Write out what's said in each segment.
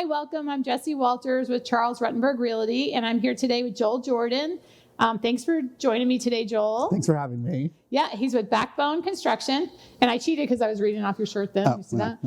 welcome. I'm Jessie Walters with Charles Rutenberg Realty, and I'm here today with Joel Jordan. Thanks for joining me today, Joel. Thanks for having me. Yeah, he's with Backbone Construction, and I cheated because I was reading off your shirt then. Oh, you see that?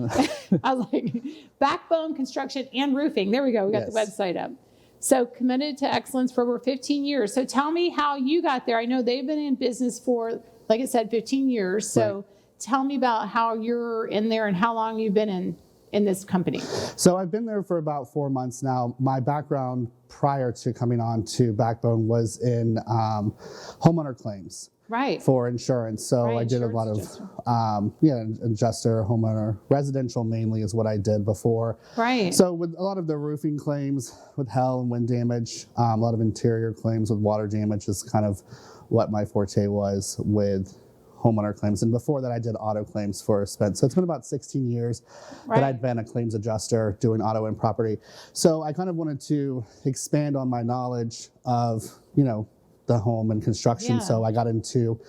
I was like, Backbone Construction and Roofing. There we go. We got the website up. So committed to excellence for over 15 years. So tell me how you got there. I know they've been in business for, like I said, 15 years. So tell me about how you're in there and how long you've been in this company. So I've been there for about 4 months now. My background prior to coming on to Backbone was in homeowner claims. Right. For insurance. So I did a lot of, adjuster, homeowner, residential mainly is what I did before. Right. So with a lot of the roofing claims with hail and wind damage, a lot of interior claims with water damage is kind of what my forte was with homeowner claims. And before that, I did auto claims for Spence. So it's been about 16 years that I'd been a claims adjuster doing auto and property. So I kind of wanted to expand on my knowledge of, the home and construction. Yeah. So I got into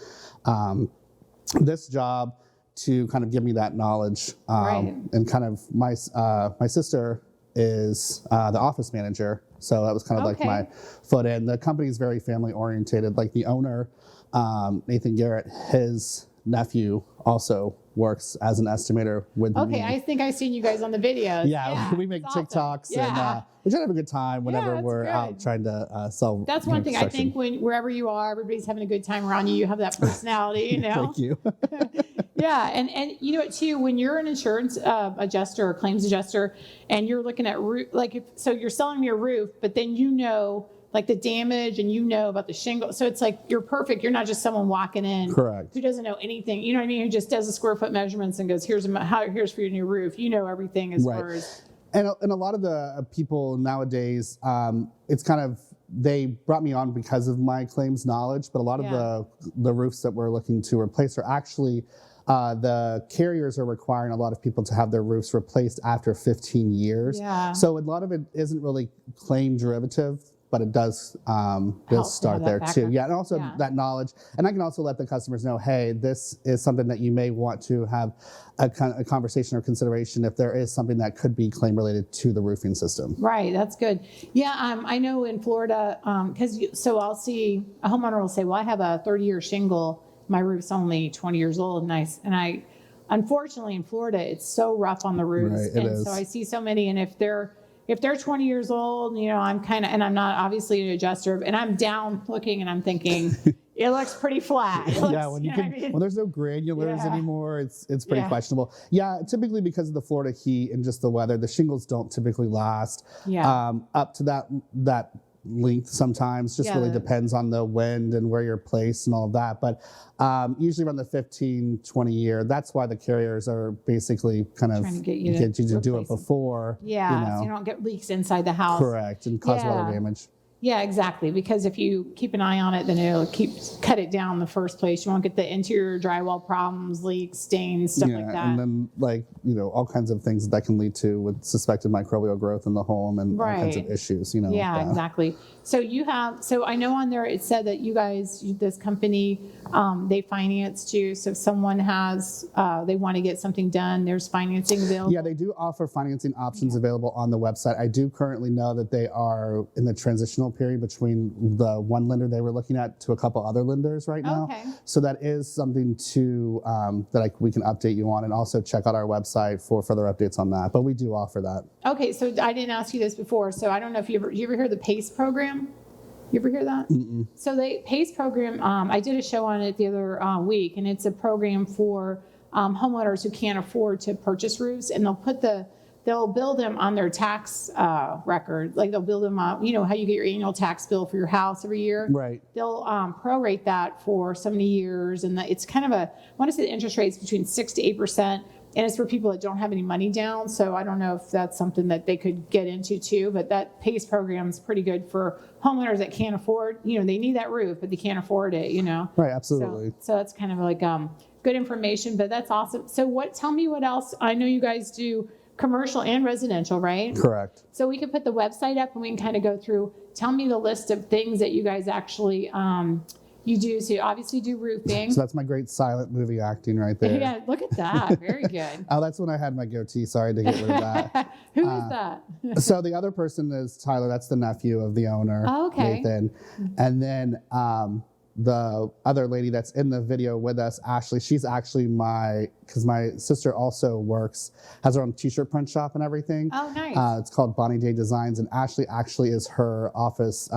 this job to kind of give me that knowledge. And kind of my sister is the office manager. So that was kind of like my foot in. The company is very family orientated. Like the owner, Nathan Garrett, his nephew also works as an estimator with me. I think I've seen you guys on the videos. Yeah, we make TikToks and we try to have a good time whenever we're out trying to sell. That's one thing I think wherever you are, everybody's having a good time around you. You have that personality, Thank you. Yeah, and you know what too, when you're an insurance adjuster or claims adjuster, and you're looking at so you're selling your roof, but then like the damage and about the shingle. So it's like, you're perfect. You're not just someone walking in. Correct. Who doesn't know anything. You know what I mean? Who just does the square foot measurements and goes, here's for your new roof. You know everything as far as. And a lot of the people nowadays, it's kind of, they brought me on because of my claims knowledge, but a lot of the roofs that we're looking to replace are actually, the carriers are requiring a lot of people to have their roofs replaced after 15 years. Yeah. So a lot of it isn't really claim derivative, but it does start there too. Yeah, and also that knowledge. And I can also let the customers know, hey, this is something that you may want to have a conversation or consideration if there is something that could be claim related to the roofing system. Right, that's good. Yeah, I know in Florida, so I'll see, a homeowner will say, well, I have a 30-year shingle. My roof's only 20 years old. And I unfortunately in Florida, it's so rough on the roofs. Right, it is. So I see so many, and if they're 20 years old, and I'm not obviously an adjuster, and I'm down looking and I'm thinking, it looks pretty flat. When there's no granulars anymore, it's pretty questionable. Yeah, typically because of the Florida heat and just the weather, the shingles don't typically last up to that length sometimes. Just really depends on the wind and where you're placed and all of that. But usually around the 15, 20 year, that's why the carriers are basically kind of trying to get you to do it before. Yeah, so you don't get leaks inside the house. Correct, and cause water damage. Yeah, exactly. Because if you keep an eye on it, then it'll cut it down in the first place. You won't get the interior drywall problems, leaks, stains, stuff like that. And then all kinds of things that can lead to with suspected microbial growth in the home and all kinds of issues. Yeah, exactly. So I know on there it said that you guys, this company, they finance too. So if someone they want to get something done, there's financing available. Yeah, they do offer financing options available on the website. I do currently know that they are in the transitional period between the one lender they were looking at to a couple other lenders right now. Okay. So that is something we can update you on, and also check out our website for further updates on that. But we do offer that. Okay, so I didn't ask you this before, so I don't know if you ever hear the PACE program? You ever hear that? Mm-mm. So the PACE program, I did a show on it the other week, and it's a program for homeowners who can't afford to purchase roofs, and they'll build them on their tax record. Like they'll build them on, how you get your annual tax bill for your house every year. Right. They'll prorate that for so many years, and it's kind of I want to say the interest rate's between 6 to 8%. And it's for people that don't have any money down. So I don't know if that's something that they could get into too, but that PACE program is pretty good for homeowners that can't afford, they need that roof, but they can't afford it, Right, absolutely. So that's kind of like good information, but that's awesome. So tell me what else. I know you guys do commercial and residential, right? Correct. So we could put the website up and we can kind of go through, tell me the list of things that you guys actually You do. So you obviously do roofing. So that's my great silent movie acting right there. Yeah, look at that. Very good. Oh, that's when I had my goatee. Sorry to get rid of that. Who is that? So the other person is Tyler. That's the nephew of the owner, Oh, okay. Nathan. And then the other lady that's in the video with us, Ashley, she's actually because my sister also has her own t-shirt print shop and everything. Oh, nice. It's called Bonnie Day Designs, and Ashley actually is her office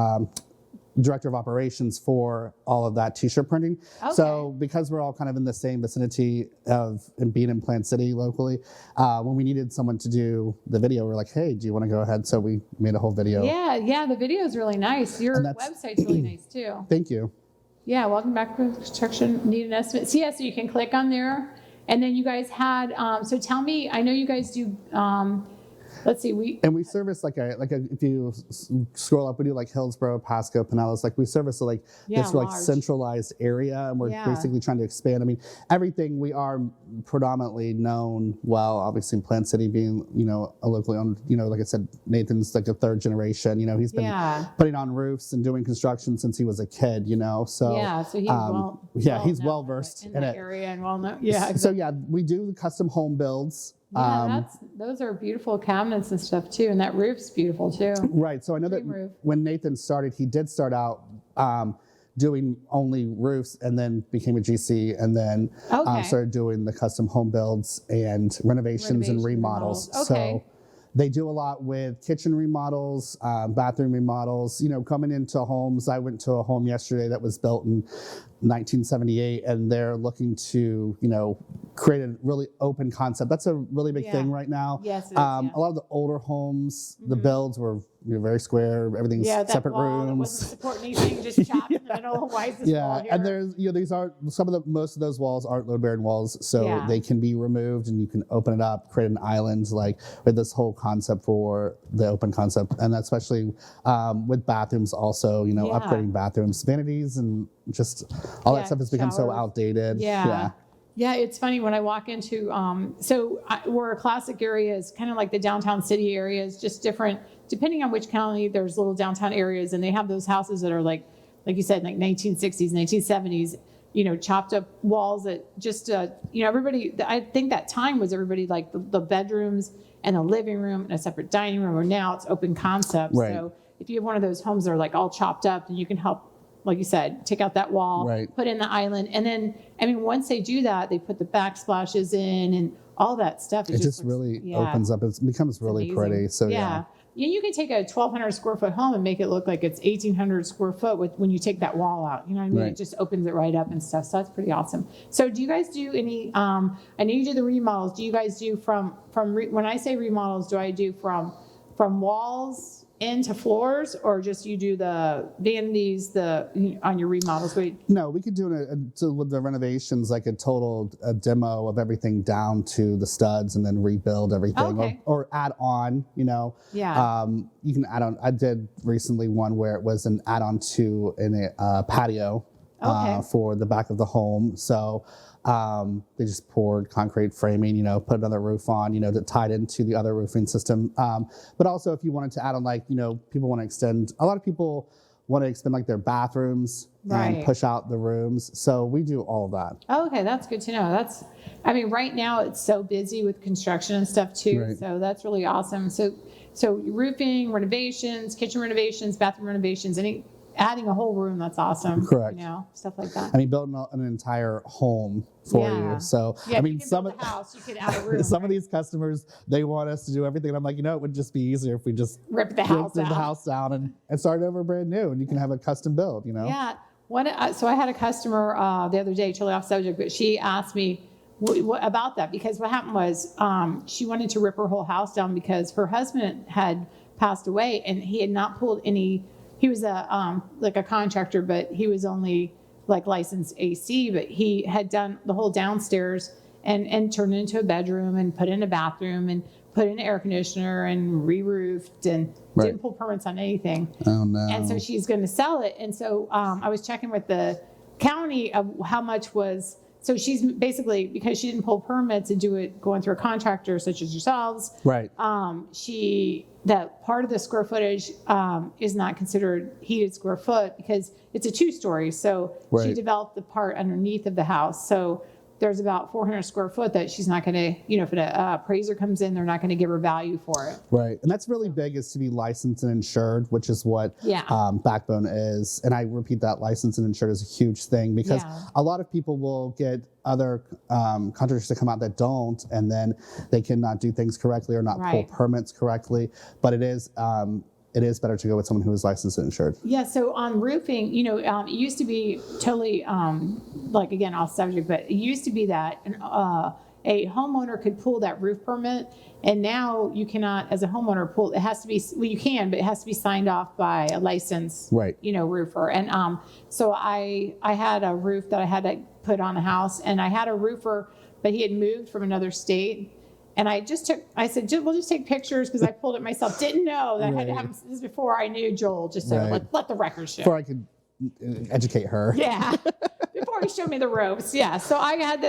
director of operations for all of that t-shirt printing. Okay. So because we're all kind of in the same vicinity and being in Plant City locally, when we needed someone to do the video, we're like, hey, do you want to go ahead? So we made a whole video. Yeah, the video is really nice. Your website's really nice too. Thank you. Yeah, welcome back to construction. Need an estimate. So so you can click on there. And then you guys had, so tell me, I know you guys do, let's see, we service if you scroll up, we do like Hillsborough, Pasco, Pinellas, we service this centralized area, and we're basically trying to expand. I mean, everything we are predominantly known, well, obviously in Plant City being, a locally owned, like I said, Nathan's like a third generation, he's been putting on roofs and doing construction since he was a kid, so. So he's well versed in that area and well known. Yeah. Exactly. So we do custom home builds. Yeah, those are beautiful cabinets and stuff too, and that roof's beautiful too. Right. So I know that when Nathan started, he did start out doing only roofs, and then became a GC, and then started doing the custom home builds and renovations and remodels. Okay. So they do a lot with kitchen remodels, bathroom remodels. Coming into homes, I went to a home yesterday that was built in 1978, and they're looking to, create a really open concept. That's a really big thing right now. Yes, it is, a lot of the older homes, the builds were very square. Everything's separate rooms. That wasn't supporting anything, just chopped in the middle. Why is this wall here? And there's most of those walls aren't load-bearing walls, so they can be removed, and you can open it up, create an island, with this whole concept for the open concept, and especially with bathrooms also. Upgrading bathrooms, vanities, and just all that stuff has become so outdated. Yeah, it's funny when I walk into, where a classic area is kind of like the downtown city areas, just different, depending on which county, there's little downtown areas, and they have those houses that are like you said, like 1960s, 1970s, chopped up walls that just, everybody, I think that time was everybody like the bedrooms and a living room and a separate dining room, or now it's open concept. Right. So if you have one of those homes that are like all chopped up, and you can help, like you said, take out that wall, put in the island. And then, once they do that, they put the backsplashes in and all that stuff. It just really opens up. It becomes really pretty. So you can take a 1,200 square foot home and make it look like it's 1,800 square foot when you take that wall out. You know what I mean? It just opens it right up and stuff. So that's pretty awesome. So do you guys do any, I know you do the remodels. Do you guys do from when I say remodels, do I do from walls into floors, or just you do the vanities on your remodels? No, we could do with the renovations, like a demo of everything down to the studs, and then rebuild everything, or add on. You can add on. I did recently one where it was an add-on to a patio for the back of the home. So they just poured concrete framing, put another roof on, that tied into the other roofing system. But also if you wanted to add on, people want to extend, a lot of people want to extend their bathrooms and push out the rooms. So we do all of that. Okay, that's good to know. Right now it's so busy with construction and stuff too. Right. So that's really awesome. So roofing, renovations, kitchen renovations, bathroom renovations, adding a whole room, that's awesome. Correct. Stuff like that. Building an entire home for you. So, you can build a house, you could add a room. Some of these customers, they want us to do everything. And I'm like, it would just be easier if we just rip the house down and start over brand new, and you can have a custom build, Yeah. So I had a customer the other day, totally off subject, but she asked me about that, because what happened was she wanted to rip her whole house down because her husband had passed away, and he had not pulled any. He was a contractor, but he was only licensed AC, but he had done the whole downstairs and turned it into a bedroom and put in a bathroom and put in an air conditioner and re-roofed and didn't pull permits on anything. Oh no. And so she's going to sell it. And so I was checking with the county of how much was, so she's basically, because she didn't pull permits and do it going through a contractor such as yourselves. Right. She that part of the square footage is not considered heated square foot because it's a 2-story. So she Right. developed the part underneath of the house. So there's about 400 square foot that she's not going to, if an appraiser comes in, they're not going to give her value for it. Right. And that's really big, is to be licensed and insured, which is what Yeah. Backbone is. And I repeat that, licensed and insured is a huge thing, because Yeah. a lot of people will get other contractors to come out that don't, and then they cannot do things correctly or not pull Right. permits correctly. But it is better to go with someone who is licensed and insured. Yeah, so on roofing, it used to be totally, again, off subject, but it used to be that a homeowner could pull that roof permit, and now you cannot, as a homeowner, pull. It has to be, well, you can, but it has to be signed off by a licensed, Right. roofer. And so I had a roof that I had to put on the house, and I had a roofer, but he had moved from another state. And I said, we'll just take pictures, because I pulled it myself. Didn't know that I had to have this before I knew Joel, just so Right. let the record show. Before I could educate her. Yeah. Before he showed me the ropes. Yeah. So I had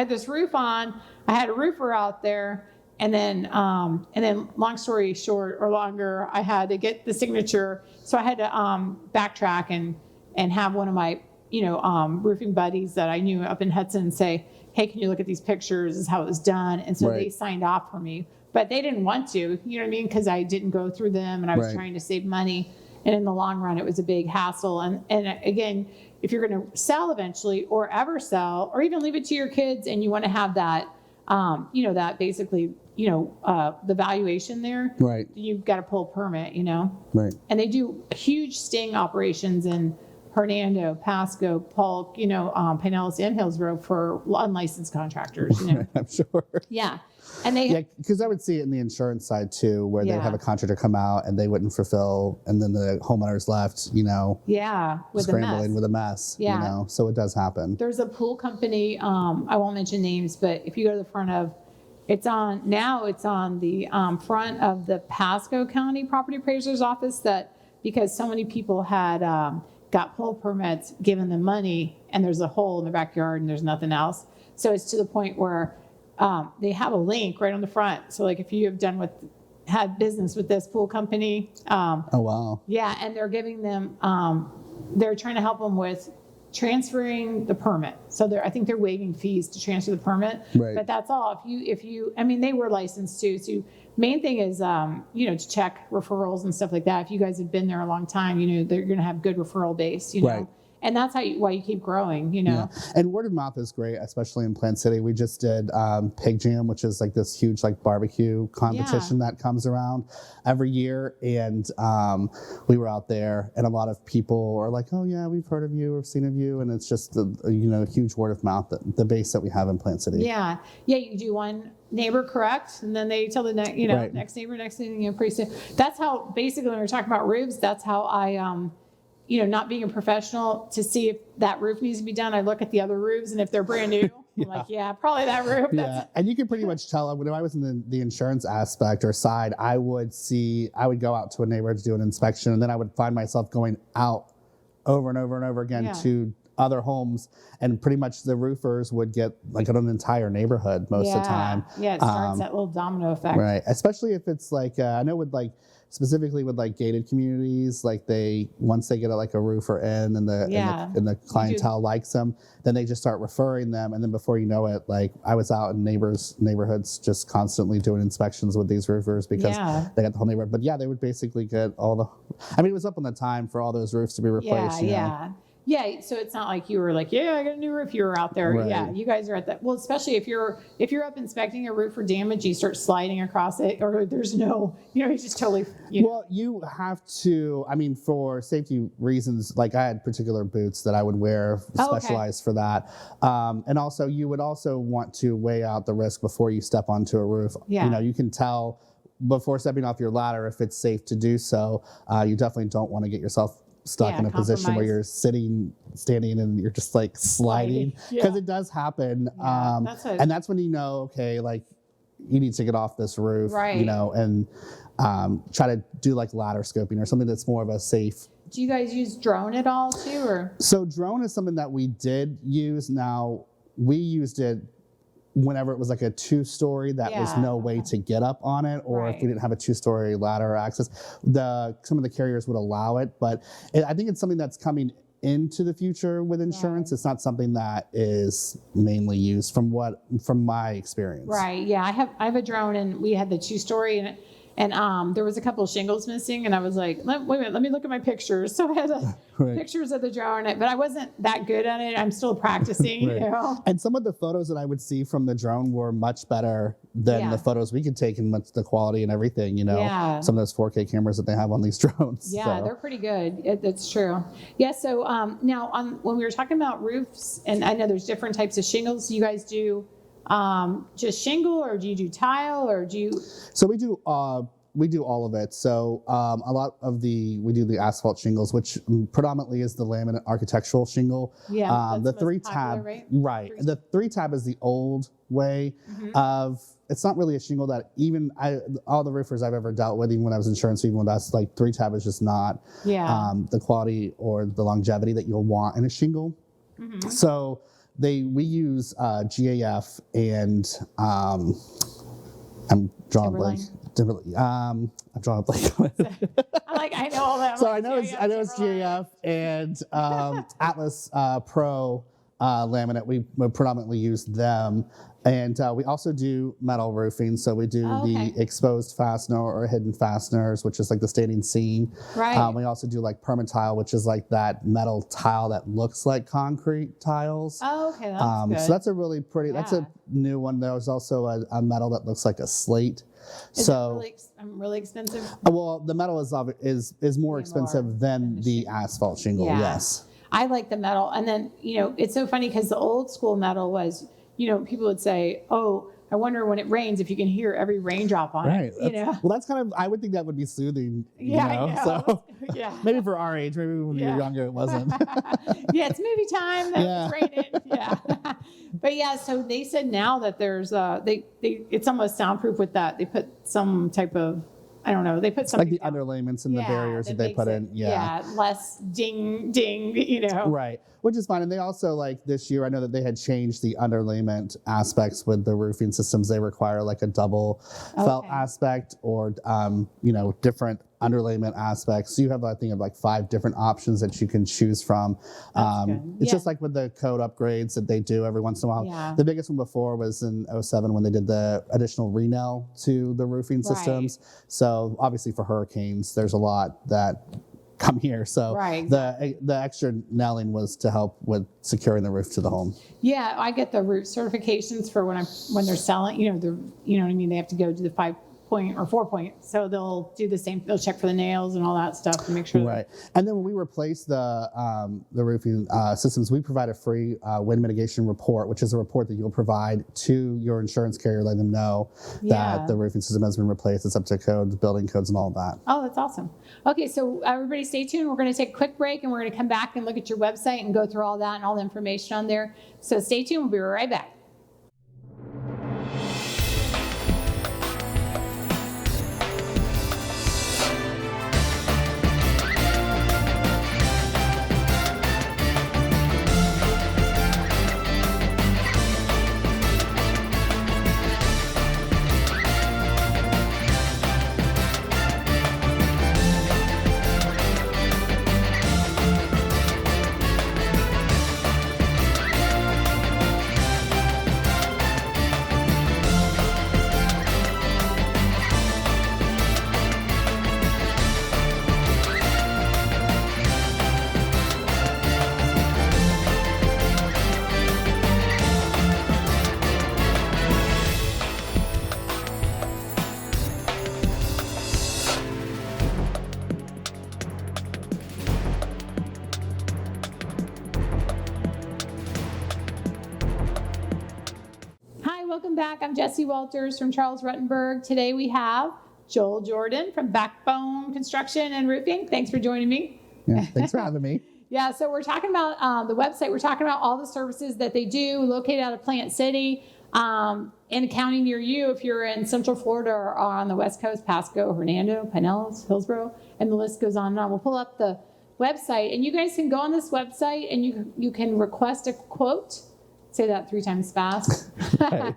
this roof on. I had a roofer out there. And then long story short or longer, I had to get the signature. So I had to backtrack and have one of my, roofing buddies that I knew up in Hudson say, hey, can you look at these pictures? This is how it was done. And so Right. they signed off for me. But they didn't want to, you know what I mean? Because I didn't go through them, and I was Right. trying to save money. And in the long run, it was a big hassle. And again, if you're going to sell eventually, or ever sell, or even leave it to your kids, and you want to have that, that basically, the valuation there, Right. you've got to pull a permit, Right. And they do huge sting operations in Hernando, Pasco, Polk, Pinellas, and Hillsborough for unlicensed contractors, I'm sure. Yeah. And they, Yeah, because I would see it in the insurance side too, where they'd Yeah. have a contractor come out and they wouldn't fulfill, and then the homeowners left, yeah, with a scrambling mess. with a mess. Yeah. So it does happen. There's a pool company, I won't mention names, but if you go to the front of, it's on the front of the Pasco County Property Appraiser's office, that because so many people had got pool permits, given them money, and there's a hole in the backyard and there's nothing else. So it's to the point where they have a link right on the front. So like if you have had business with this pool company, Oh, wow. yeah, and they're giving them, they're trying to help them with transferring the permit. So I think they're waiving fees to transfer the permit. Right. But that's all. If you, they were licensed too. So main thing is, to check referrals and stuff like that. If you guys have been there a long time, they're going to have good referral base, Right. And that's why you keep growing, Yeah. And word of mouth is great, especially in Plant City. We just did Pig Jam, which is like this huge barbecue competition that comes around every year. And we were out there, and a lot of people are like, oh yeah, we've heard of you or seen of you. And it's just a huge word of mouth, the base that we have in Plant City. Yeah. Yeah. You do one neighbor correct, and then they tell the next, Right. next neighbor, next thing, pretty soon. That's how, basically, when we're talking about roofs, that's how I, not being a professional, to see if that roof needs to be done, I look at the other roofs, and if they're brand new, I'm like, yeah, probably that roof. Yeah, and you can pretty much tell when I was in the insurance aspect or side, I would go out to a neighborhood to do an inspection, and then I would find myself going out over and over and over again Yeah. to other homes, and pretty much the roofers would get like an entire neighborhood most of the time. Yeah, it starts that little domino effect. Right, especially if it's I know with specifically with gated communities, once they get a roofer in, and the clientele likes them, then they just start referring them, and then before you know it, I was out in neighborhoods just constantly doing inspections with these roofers because they got the whole neighborhood. But yeah, they would basically get it was up on the time for all those roofs to be replaced. Yeah, so it's not like you were like, yeah, I got a new roof. You were out there. Right. Yeah, you guys are at that. Well, especially if you're up inspecting a roof for damage, you start sliding across it, or there's no, you just totally. Well, you have to. For safety reasons, I had particular boots that I would wear specialized for that, and also you would also want to weigh out the risk before you step onto a roof. Yeah. You can tell before stepping off your ladder if it's safe to do so. You definitely don't want to get yourself stuck in a position where you're standing and you're just sliding, because it does happen. And that's when okay, you need to get off this roof, right. And try to do ladder scoping or something that's more of a safe. Do you guys use drone at all too, or? So drone is something that we did use. Now we used it whenever it was like a 2-story, that was no way to get up on it, or if we didn't have a 2-story ladder or access, some of the carriers would allow it. But I think it's something that's coming into the future with insurance. It's not something that is mainly used from my experience. Right. Yeah. I have a drone, and we had the 2-story, and there was a couple of shingles missing, and I was like, wait a minute, let me look at my pictures. So I had pictures of the drone, but I wasn't that good at it. I'm still practicing, you know. And some of the photos that I would see from the drone were much better than the photos we could take, and the quality and everything, you know. Yeah. Some of those 4K cameras that they have on these drones. Yeah, they're pretty good. That's true. Yeah. So now when we were talking about roofs, and I know there's different types of shingles. Do you guys do just shingle, or do you do tile, or do you? So we do all of it. So we do the asphalt shingles, which predominantly is the laminate architectural shingle. Yeah. The 3-tab, right? The 3-tab is the old way of. It's not really a shingle that all the roofers I've ever dealt with, even when I was insurance, even with us, like 3-tab is just not the quality or the longevity that you'll want in a shingle. So we use GAF and I'm drawing a blank. I'm drawing a blank. I know all that. So I know it's GAF and Atlas Pro laminate. We predominantly use them, and we also do metal roofing. So we do the exposed fastener or hidden fasteners, which is like the standing seam. Right. We also do like permatile, which is like that metal tile that looks like concrete tiles. Oh, okay, that's good. So that's a really pretty. That's a new one. There's also a metal that looks like a slate. Is it really expensive? Well, the metal is more expensive than the asphalt shingle. Yeah. Yes. I like the metal. And then, it's so funny because the old school metal was, people would say, oh, I wonder when it rains if you can hear every raindrop on it. Well, that's kind of, I would think that would be soothing. I know. So maybe for our age, maybe when we were younger, it wasn't. It's movie time. It's raining. But so they said now that there's, it's almost soundproof with that. They put some type of, I don't know. They put something like the underlayments and the barriers that they put in. Less ding, ding, Right, which is fine. And they also, like this year, I know that they had changed the underlayment aspects with the roofing systems. They require like a double felt aspect or, different underlayment aspects. So you have, I think, like 5 different options that you can choose from. It's just like with the code upgrades that they do every once in a while. Yeah. The biggest one before was in 2007 when they did the additional renel to the roofing systems. So obviously for hurricanes, there's a lot that come here. So the extra nailing was to help with securing the roof to the home. Yeah, I get the roof certifications for when they're selling. You know what I mean. They have to go to the 5-point or 4-point, so they'll do the same. They'll check for the nails and all that stuff to make sure. Right, and then when we replace the roofing systems, we provide a free wind mitigation report, which is a report that you'll provide to your insurance carrier, letting them know that the roofing system has been replaced. It's up to code, building codes, and all of that. Oh, that's awesome. Okay, so everybody stay tuned. We're going to take a quick break, and we're going to come back and look at your website and go through all that and all the information on there. So stay tuned. We'll be right back. Welcome back. I'm Jessie Walters from Charles Rutenberg. Today we have Joel Jordan from Backbone Construction and Roofing. Thanks for joining me. Yeah, thanks for having me. Yeah, so we're talking about the website. We're talking about all the services that they do located out of Plant City in a county near you if you're in Central Florida or on the West Coast, Pasco, Hernando, Pinellas, Hillsborough, and the list goes on and on. We'll pull up the website, and you guys can go on this website and you can request a quote Say that 3 times fast. Right.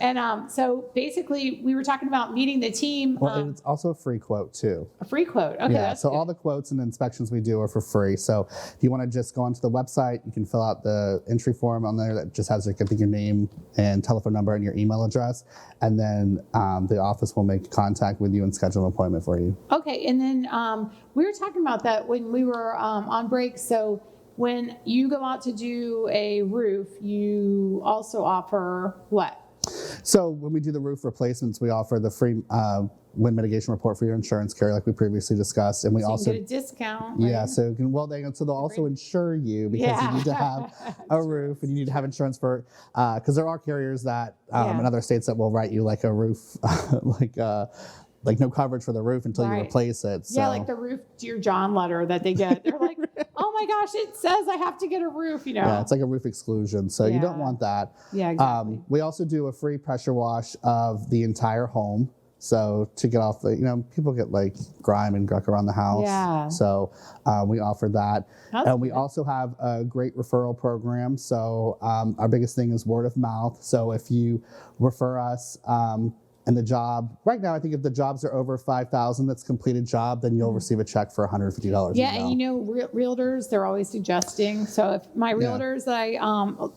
And so basically, we were talking about meeting the team. Well, it's also a free quote too. A free quote. Okay, Yeah, that's so good. all the quotes and inspections we do are for free. So if you want to just go onto the website, you can fill out the entry form on there that just has like, I think, your name and telephone number and your email address. And then the office will make contact with you and schedule an appointment for you. Okay, and then we were talking about that when we were on break. So when you go out to do a roof, you also offer what? So when we do the roof replacements, we offer the free wind mitigation report for your insurance carrier, like we previously discussed, and we So also you get a discount. Right? yeah. So they'll also insure you because Yeah. you need to have a roof and you need to have insurance for because there are carriers that Yeah. in other states that will write you like a roof like no coverage for the roof until you Right. replace it. So. Yeah, like the roof Dear John letter that they get. They're like, oh my gosh, it says I have to get a roof, Yeah, it's like a roof exclusion, so you don't Yeah. want that. Yeah, exactly. We also do a free pressure wash of the entire home. So to get off the, people get like grime and gunk around the house. Yeah. So we offer that. That's And we good. also have a great referral program. So our biggest thing is word of mouth. So if you refer us and the job, right now, I think if the jobs are over 5,000, that's completed job, then you'll receive a check for $150. Yeah, and realtors, they're always suggesting. So if my realtors, a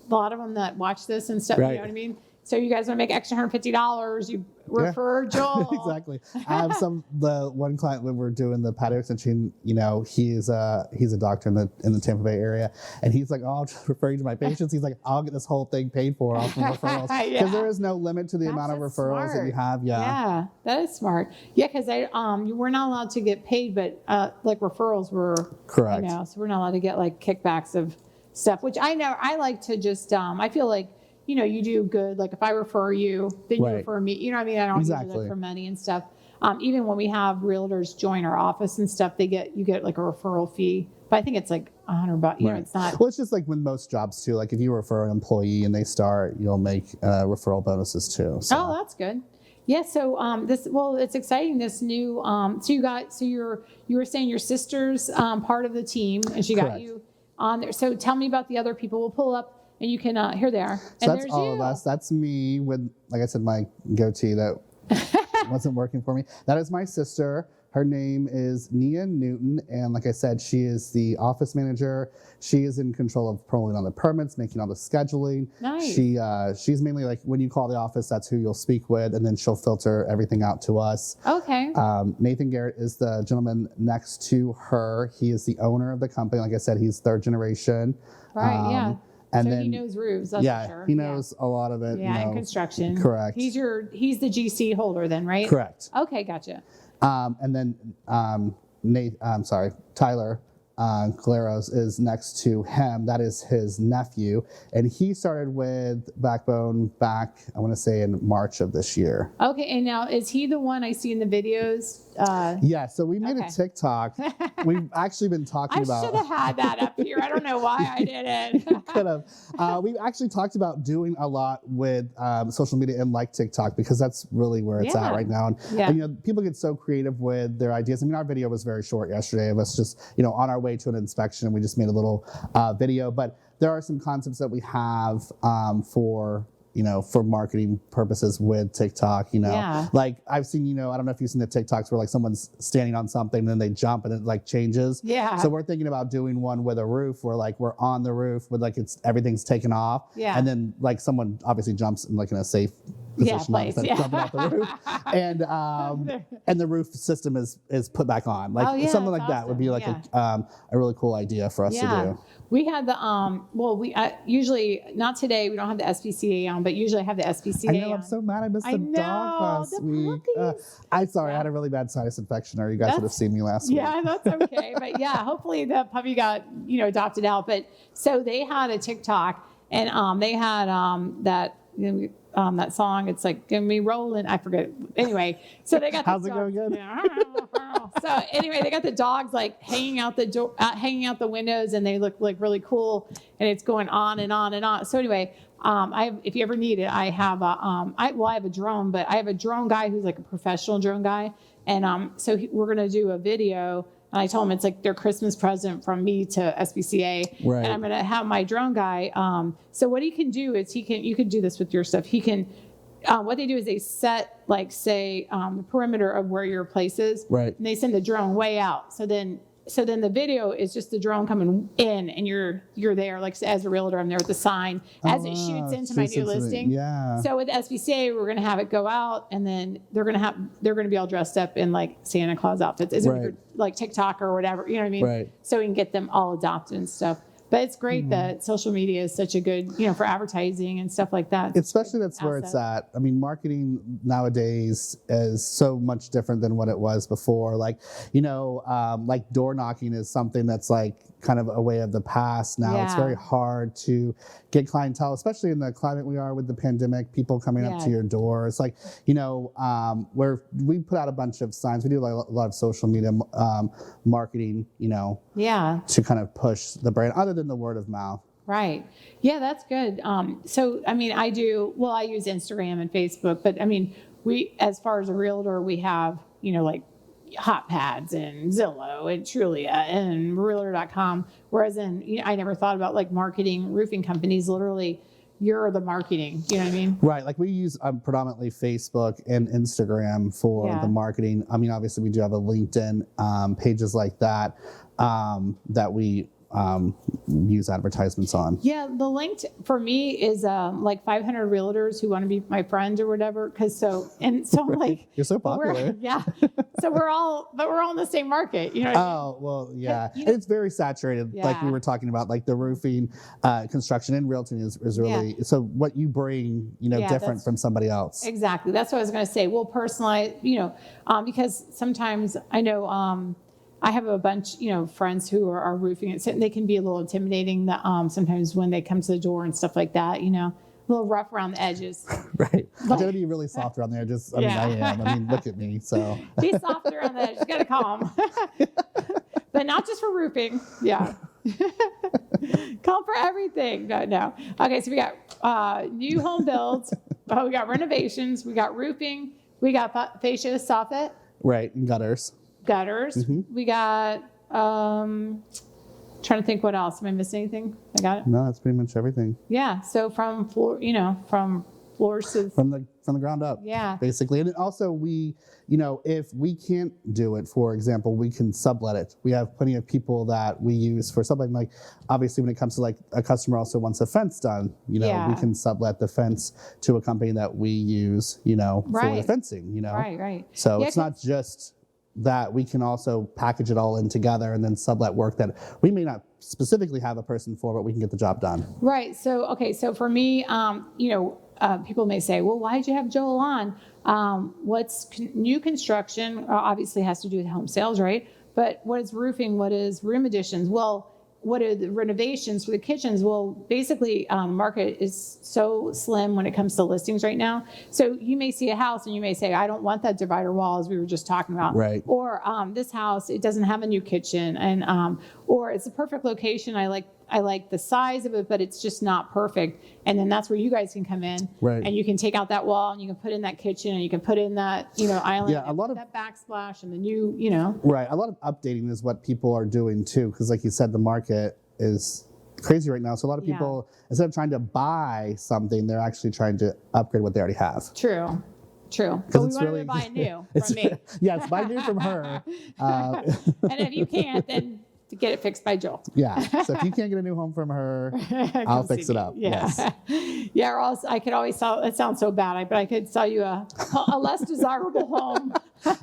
lot of them that watch this and stuff, you Right. know what I mean? So you guys want to make extra $150, you refer Joel. Exactly. I have the one client when we're doing the patio extension, he's a doctor in the Tampa Bay area, and he's like, oh, I'll just refer you to my patients. He's like, I'll get this whole thing paid for off of referrals because Yeah. there is no limit to the amount of That's referrals that you smart. have. Yeah. Yeah, that is smart. Yeah, because we're not allowed to get paid, but like referrals were Correct. So we're not allowed to get like kickbacks of stuff, which I like to just I feel like you do good. Like if I refer you, then you Right. refer me. You know what I mean? I don't use Exactly. it for money and stuff. Even when we have realtors join our office and stuff, you get like a referral fee. But I think it's like $100. Right. It's not. Well, it's just like with most jobs too. Like if you refer an employee and they start, you'll make referral bonuses too. So. Oh, that's good. Yeah. So it's exciting. This new. You were saying your sister's part of the team, and she got Correct. you on there. So tell me about the other people. We'll pull up. And you can, here they are. So And that's there's all you. of us. That's me with, like I said, my goatee that wasn't working for me. That is my sister. Her name is Nia Newton. And like I said, she is the office manager. She is in control of pulling on the permits, making all the scheduling. Nice. She's mainly like when you call the office, that's who you'll speak with. And then she'll filter everything out to us. Okay. Nathan Garrett is the gentleman next to her. He is the owner of the company. Like I said, he's third generation. Right. Yeah. And so then he knows roofs. That's for sure. he knows a lot of it. Yeah, and construction. Correct. He's the GC holder then, right? Correct. Okay, gotcha. And then Tyler Claros is next to him. That is his nephew, and he started with Backbone back, I want to say, in March of this year. Okay, and now is he the one I see in the videos? Yeah, so we made Okay. a TikTok. We've actually been talking I about. should have had that up here. I don't know why I didn't. Could have. We've actually talked about doing a lot with social media and like TikTok because that's really where it's Yeah. at right now. And, Yeah. and, people get so creative with their ideas. I mean, our video was very short yesterday of us just, on our way to an inspection, and we just made a little video. But there are some concepts that we have for marketing purposes with TikTok, Yeah. like I've seen, I don't know if you've seen the TikToks where like someone's standing on something and then they jump and it like changes. Yeah. So we're thinking about doing one with a roof where like we're on the roof with like everything's taken off. Yeah. And then like someone obviously jumps in like in a safe position place, instead of jumping off the roof. And the roof system is put back on. Like Oh, yeah, something that's like that would be like awesome. a really cool idea for us to do. We had the we usually not today. We don't have the SPCA on, but usually I have the SPCA. I know, on. I'm so mad I missed the know, dog last the week. puppies. I'm sorry, I Yeah. had a really bad sinus infection, or you guys would have seen me last week. Yeah, that's okay. But yeah, hopefully the puppy got, adopted out. But so they had a TikTok and they had that song. It's like, "Give me rolling." I forget. Anyway, so they got How's the it going again? So anyway, they got the dogs like hanging out the door, hanging out the windows, and they look like really cool. And it's going on and on and on. So anyway, if you ever need it, I have a I have a drone, but I have a drone guy who's like a professional drone guy And so we're going to do a video. And I told him it's like their Christmas present from me to SBCA. Right. And I'm going to have my drone guy. So what he can do is you can do this with your stuff. He can, what they do is they set, like, say, the perimeter of where your place is. Right. And they send the drone way out. So then the video is just the drone coming in, and you're there, like, as a realtor, I'm there with the sign as it shoots into my new listing. Yeah. So with SBCA, we're going to have it go out, and then they're going to be all dressed up in, like, Santa Claus outfits. It's Right. like TikTok or whatever, you know what I mean? Right. So we can get them all adopted and stuff. But it's great that social media is such a good, for advertising and stuff like that. Especially that's where it's at. I mean, marketing nowadays is so much different than what it was before. Like, like door knocking is something that's like kind of a way of the past now. It's very hard to get clientele, especially in the climate we are with the pandemic, people coming up to your door. It's like, where we put out a bunch of signs. We do like a lot of social media marketing, to kind of push the brand other than the word of mouth. Right. Yeah, that's good. So, I mean, I use Instagram and Facebook, but I mean, as far as a realtor, we have, like Hot Pads and Zillow and Trulia and Realtor.com. Whereas I never thought about like marketing roofing companies. Literally, you're the marketing. You know what I mean? Right. Like we use predominantly Facebook and Instagram for the marketing. I mean, obviously we do have a LinkedIn, pages like that, that we use advertisements on. Yeah, the link for me is like 500 realtors who want to be my friend or whatever. So I'm like, you're so popular. So we're all in the same market. You know what I mean? Well, yeah. And it's very saturated. Like we were talking about, like the roofing, construction and realty is really, so what you bring, different from somebody else. Exactly. That's what I was going to say. We'll personalize, because sometimes I know, I have a bunch, friends who are roofing it. They can be a little intimidating sometimes when they come to the door and stuff like that, a little rough around the edges. Right. I try to be really soft around there. I am. I mean, look at me. So be softer on the edge. You got to calm. But not just for roofing. Yeah. Calm for everything. No. Okay. So we got new home builds. We got renovations. We got roofing. We got fascia, soffit. Right. And gutters. We got trying to think what else. Am I missing anything? I got it. No, that's pretty much everything. Yeah. So from floor, from floors to from the ground up. Yeah. Basically. And also we, if we can't do it, for example, we can sublet it. We have plenty of people that we use for something like, obviously when it comes to like a customer also wants a fence done, we can sublet the fence to a company that we use, for the fencing, Right. So it's not just that, we can also package it all in together and then sublet work that we may not specifically have a person for, but we can get the job done. Right. So, okay. So for me, people may say, well, why did you have Joel on? What's new construction obviously has to do with home sales, right? But what is roofing? What is room additions? Well, what are the renovations for the kitchens? Well, basically, market is so slim when it comes to listings right now. So you may see a house and you may say, I don't want that divider wall, as we were just talking about. Right. Or this house, it doesn't have a new kitchen, and or it's a perfect location. I like the size of it, but it's just not perfect. And then that's where you guys can come in, right? And you can take out that wall and you can put in that kitchen and you can put in that, island. Yeah, a lot of that backsplash and the new, Right. A lot of updating is what people are doing too, because like you said, the market is crazy right now. So a lot of people, instead of trying to buy something, they're actually trying to upgrade what they already have. True. But we wanted to buy new from me. Yes, buy new from her. And if you can't, then to get it fixed by Joel. Yeah. So if you can't get a new home from her, I'll fix it up. Yeah. Yes. Yeah. Or else I could always sell. It sounds so bad, but I could sell you a less desirable home.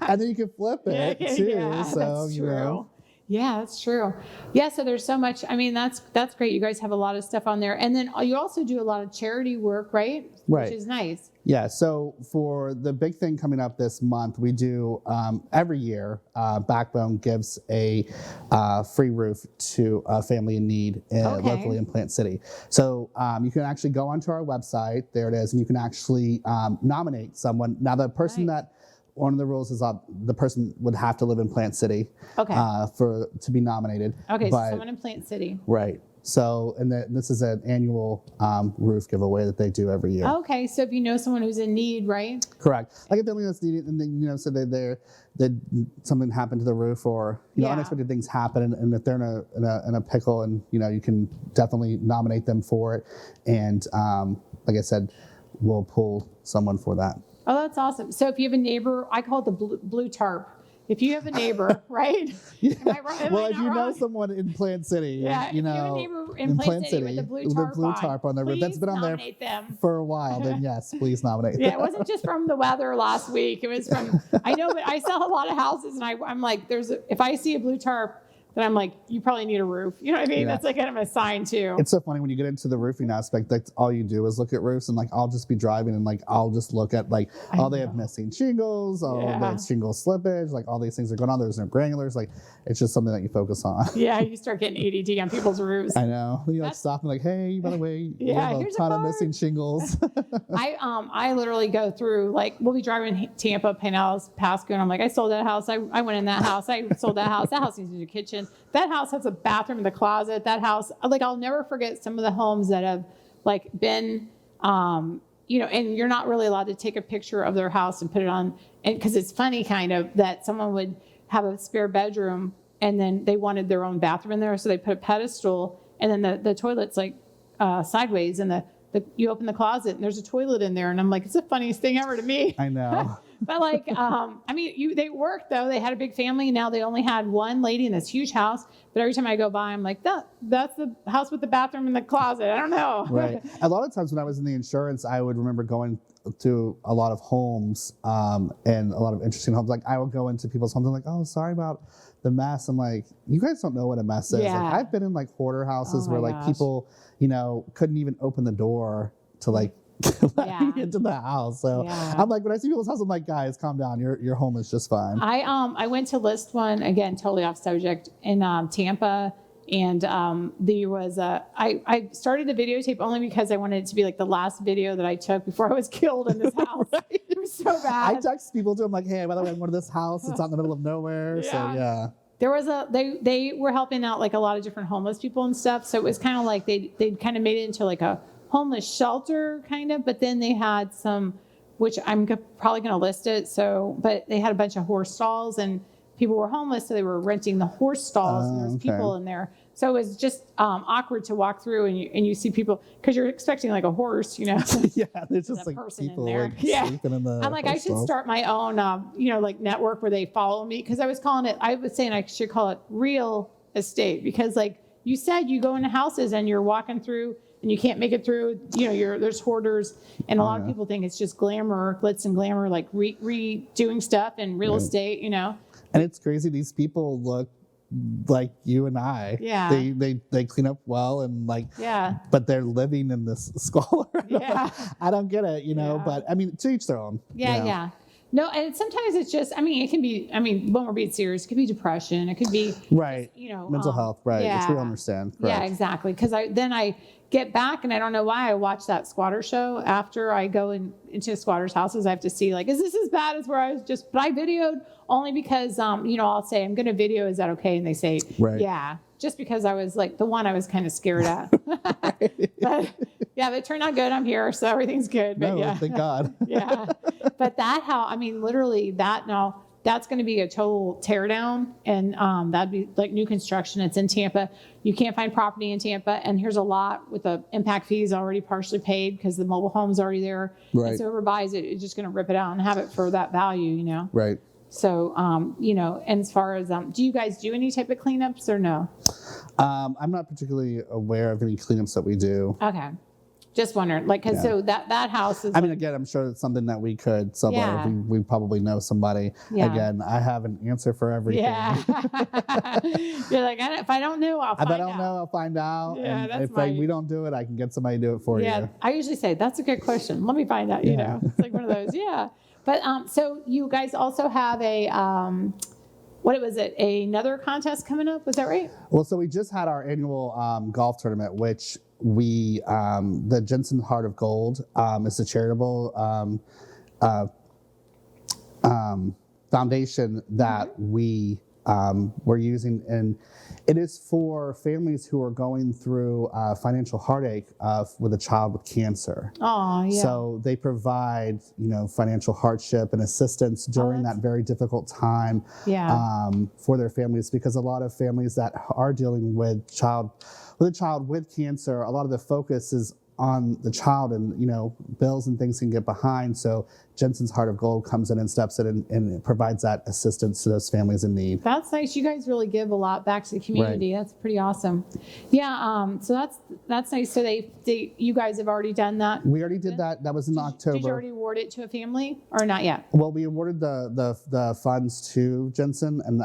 And then you can flip it too. Yeah, so that's true. Yeah, that's true. Yeah, so there's so much. I mean, that's great. You guys have a lot of stuff on there, and then you also do a lot of charity work, right? Right. Which is nice. Yeah. So for the big thing coming up this month, we do every year. Backbone gives a free roof to a family in need locally in Plant City. So you can actually go onto our website. There it is, and you can actually nominate someone. Now, the person that one of the rules is the person would have to live in Plant City to be nominated. Okay, so someone in Plant City. Right. So, and this is an annual roof giveaway that they do every year. Okay, so if you know someone who's in need, right? Correct. Like a family that's needed, and then so that something happened to the roof, or unexpected things happen, and if they're in a pickle, and you can definitely nominate them for it, and like I said, we'll pull someone for that. Oh, that's awesome. So if you have a neighbor, I call it the blue tarp. If you have a neighbor, right? Yeah. Am I wrong? Well, if you know someone in Plant City, yeah, if you have a neighbor in Plant City with the blue tarp on their roof, that's been on there for a while, then yes, please nominate them. Yeah, it wasn't just from the weather last week. It was from, I know, but I sell a lot of houses, and I'm like, if I see a blue tarp, then I'm like, you probably need a roof. You know what I mean? Yeah. That's like kind of a sign too. It's so funny when you get into the roofing aspect, like all you do is look at roofs, and like I'll just be driving, and like I'll just look at like they have missing shingles, they have shingle slippage, like all these things are going on. There's no granulars, like it's just something that you focus on. Yeah, you start getting ADD on people's roofs. I know. You like stop and like, hey, by the way, we have a ton of missing shingles. I literally go through, like, we'll be driving Tampa, Pinellas, Pasco, and I'm like, I sold that house. I went in that house. I sold that house. That house needs a kitchen. That house has a bathroom in the closet. That house, like, I'll never forget some of the homes that have like been, and you're not really allowed to take a picture of their house and put it on, and because it's funny kind of that someone would have a spare bedroom and then they wanted their own bathroom in there, so they put a pedestal, and then the toilet's like sideways, and you open the closet and there's a toilet in there, and I'm like, it's the funniest thing ever to me. I know. But like, they worked though. They had a big family. Now they only had one lady in this huge house. But every time I go by, I'm like, that's the house with the bathroom and the closet. I don't know. Right. A lot of times when I was in the insurance, I would remember going to a lot of homes and a lot of interesting homes. Like I would go into people's homes and like, oh, sorry about the mess. I'm like, you guys don't know what a mess is. Yeah. Like I've been in like hoarder houses where like gosh. people, couldn't even open the door to like let me into the house. So I'm like, when I see people's house, I'm like, guys, calm down. Your home is just fine. I went to list one, again, totally off subject, in Tampa, and there was I started the videotape only because I wanted it to be like the last video that I took before I was killed in this house. Right. It was so bad. I text people to them like, hey, by the way, I'm going to this house. It's out in the middle of nowhere. So yeah. There was they were helping out like a lot of different homeless people and stuff. So it was kind of like they kind of made it into like a homeless shelter kind of, but then they had some, which I'm probably going to list it. So, but they had a bunch of horse stalls, and people were homeless, so they were renting the horse stalls, and there's people in there. So it was just awkward to walk through, and you see people, because you're expecting like a horse, Yeah, there's just like people like sleeping in the. I'm like, I should start my own, like network where they follow me, because I was saying I should call it real estate, because like you said, you go into houses and you're walking through and you can't make it through, there's hoarders, and a lot of people think it's just glamour, glitz and glamour, like redoing stuff in real estate, And it's crazy. These people look like you and I. Yeah. They clean up well, and like, but they're living in this squalor. I don't get it, but I mean, to each their own. Yeah. No, and sometimes it's just, it can be, when we're being serious, it could be depression. It could be, right. Mental health, right. Which we understand. Correct. Yeah, exactly. Because I get back, and I don't know why I watch that squatter show after I go into squatters' houses. I have to see, like, is this as bad as where I was just, but I videoed only because, I'll say, I'm going to video, is that okay? And they say, yeah, just because I was like, the one I was kind of scared at. But it turned out good. I'm here, so everything's good. But thank God. But literally that's going to be a total tear down, and that'd be like new construction. It's in Tampa. You can't find property in Tampa, and here's a lot with the impact fees already partially paid because the mobile home's already there. Right. And so whoever buys it is just going to rip it out and have it for that value, Right. So, and as far as, do you guys do any type of cleanups or no? I'm not particularly aware of any cleanups that we do. Okay. Just wondering, like, because so that house is. Again, I'm sure it's something that we could somewhere. Yeah. We probably know somebody. Yeah. Again, I have an answer for everything. Yeah. You're like, if I don't know, I'll find out. If I don't know, I'll find out. Yeah, and if we don't do it, I can get somebody to do it for you. Yeah, I usually say that's a good question. Let me find out. It's like one of those. Yeah. But so you guys also have a. What was it? Another contest coming up? Was that right? Well, so we just had our annual golf tournament, which we, the Jensen Heart of Gold is a charitable foundation that we we're using, and it is for families who are going through financial heartache with a child with cancer. Oh, yeah. So they provide, financial hardship and assistance during that very difficult time for their families, because a lot of families that are dealing with a child with cancer, a lot of the focus is on the child, and bills and things can get behind. So Jensen's Heart of Gold comes in and steps in and provides that assistance to those families in need. That's nice. You guys really give a lot back to the community. Right. That's pretty awesome. Yeah. So that's nice. So you guys have already done that. We already did that. That was in October. Did you already award it to a family or not yet? Well, we awarded the funds to Jensen, and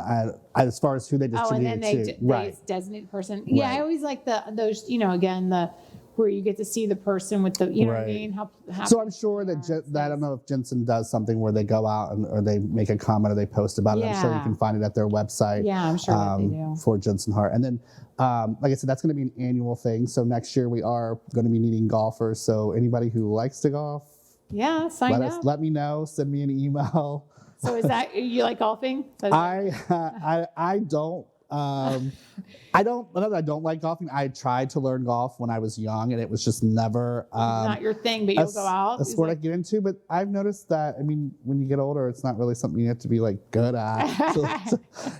as far as who they distributed and then they designate the person. Yeah, right. I always like those. Again where you get to see the person with the, what I mean? So I'm sure that I don't know if Jensen does something where they go out or they make a comment or they post about it. I'm sure you can find it at their website. Yeah, I'm sure that they do. For Jensen Heart. And then, like I said, that's going to be an annual thing. So next year we are going to be needing golfers. So anybody who likes to golf, sign up. Let me know. Send me an email. So is that, you like golfing? I don't. I don't like golfing. I tried to learn golf when I was young, and it was just never not your thing, but you'll go out. A sport I get into, but I've noticed that, when you get older, it's not really something you have to be good at. So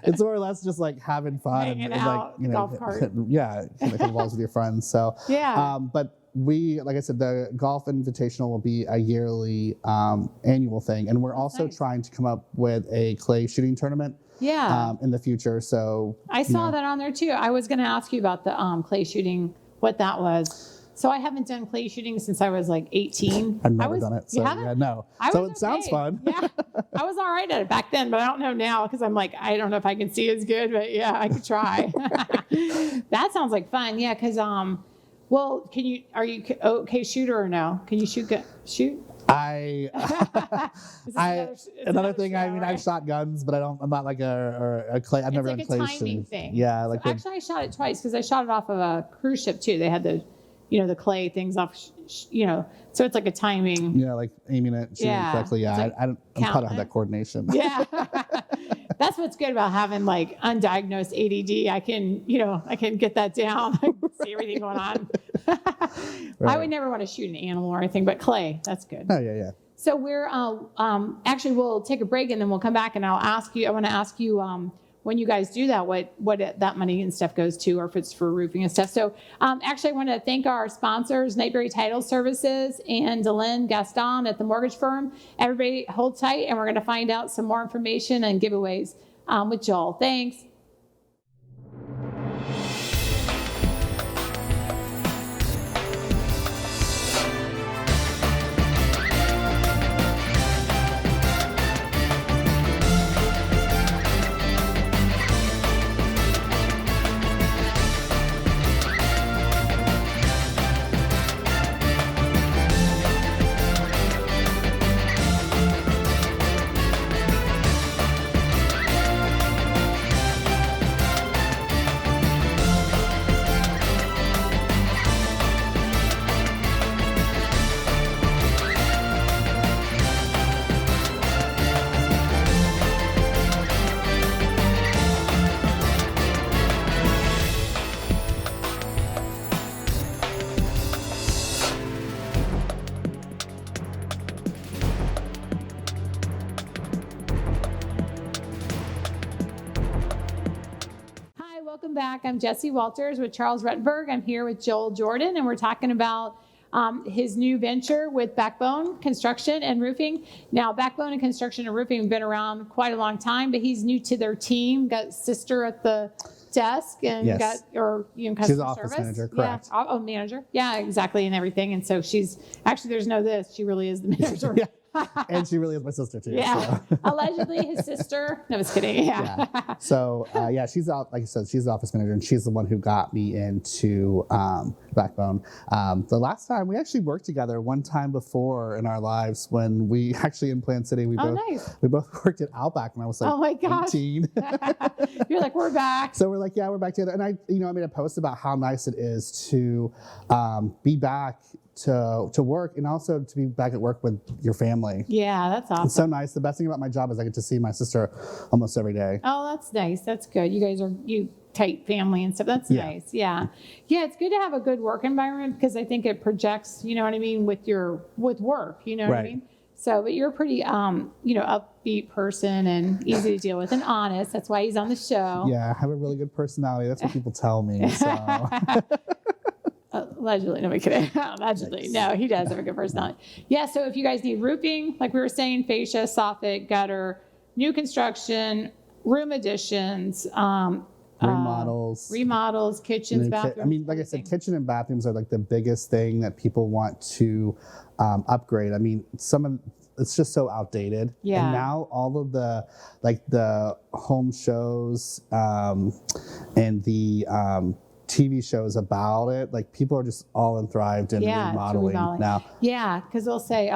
it's more or less just having fun hanging out, golf cart. Hitting balls with your friends. So but we, like I said, the Golf Invitational will be a yearly annual thing, and we're also trying to come up with a clay shooting tournament. In the future. So I saw that on there too. I was going to ask you about the clay shooting, what that was. So I haven't done clay shooting since I was 18. I've never done it. So no. So it sounds fun. Yeah. I was all right at it back then, but I don't know now because I'm I don't know if I can see as good, but I could try. That sounds like fun. Yeah. Cause, well, are you okay shooter or no? Can you shoot? Another thing. I've shot guns, but I'm not a clay. I've never done clay shooting. Thing. Yeah, actually, I shot it twice because I shot it off of a cruise ship too. They had the clay things off. So it's like a timing. Yeah, aiming it, shooting correctly. Yeah, I'm proud of that coordination. Yeah, that's what's good about having undiagnosed ADD. I can get that down. I can see everything going on. Right. I would never want to shoot an animal or anything, but clay, that's good. Oh yeah. So we're actually we'll take a break and then we'll come back and I want to ask you when you guys do that, what that money and stuff goes to, or if it's for roofing and stuff. So actually I want to thank our sponsors, Nightberry Title Services and Delyn Gaston at the mortgage firm. Everybody hold tight and we're going to find out some more information and giveaways with Joel. Thanks. Welcome back. I'm Jessie Walters with Charles Rutenberg. I'm here with Joel Jordan, and we're talking about his new venture with Backbone Construction and Roofing. Now, Backbone and Construction and Roofing have been around quite a long time, but he's new to their team. Got sister at the desk and customer she's the office service. Manager, correct? Yeah, manager. Yeah, exactly, and everything. And so she's actually there's no this. She really is the manager. Yeah. And she really is my sister too. Yeah, so. Allegedly his sister. No, I was kidding. Yeah. So she's out. Like I said, she's the office manager, and she's the one who got me into Backbone. The last time we actually worked together one time before in our lives when we actually in Plant City we both worked at Outback when I was 18. You're like, we're back. So we're like, yeah, we're back together. And I made a post about how nice it is to be back to work and also to be back at work with your family. Yeah, that's awesome. It's so nice. The best thing about my job is I get to see my sister almost every day. Oh, that's nice. That's good. You guys are tight family and stuff. That's nice. Yeah. Yeah, it's good to have a good work environment because I think it projects, you know what I mean, with work, you know what I mean? So, but you're a pretty, upbeat person and easy to deal with and honest. That's why he's on the show. Yeah, I have a really good personality. That's what people tell me. So. Allegedly, no, I'm kidding. Allegedly, no, he does have a good personality. Yeah, so if you guys need roofing, like we were saying, fascia, soffit, gutter, new construction, room additions, remodels, kitchens, bathrooms. I mean, like I said, kitchen and bathrooms are like the biggest thing that people want to upgrade. I mean, it's just so outdated. Yeah. And now all of the home shows and the TV shows about it, like people are just all enthralled in remodeling now. Yeah, because they'll say,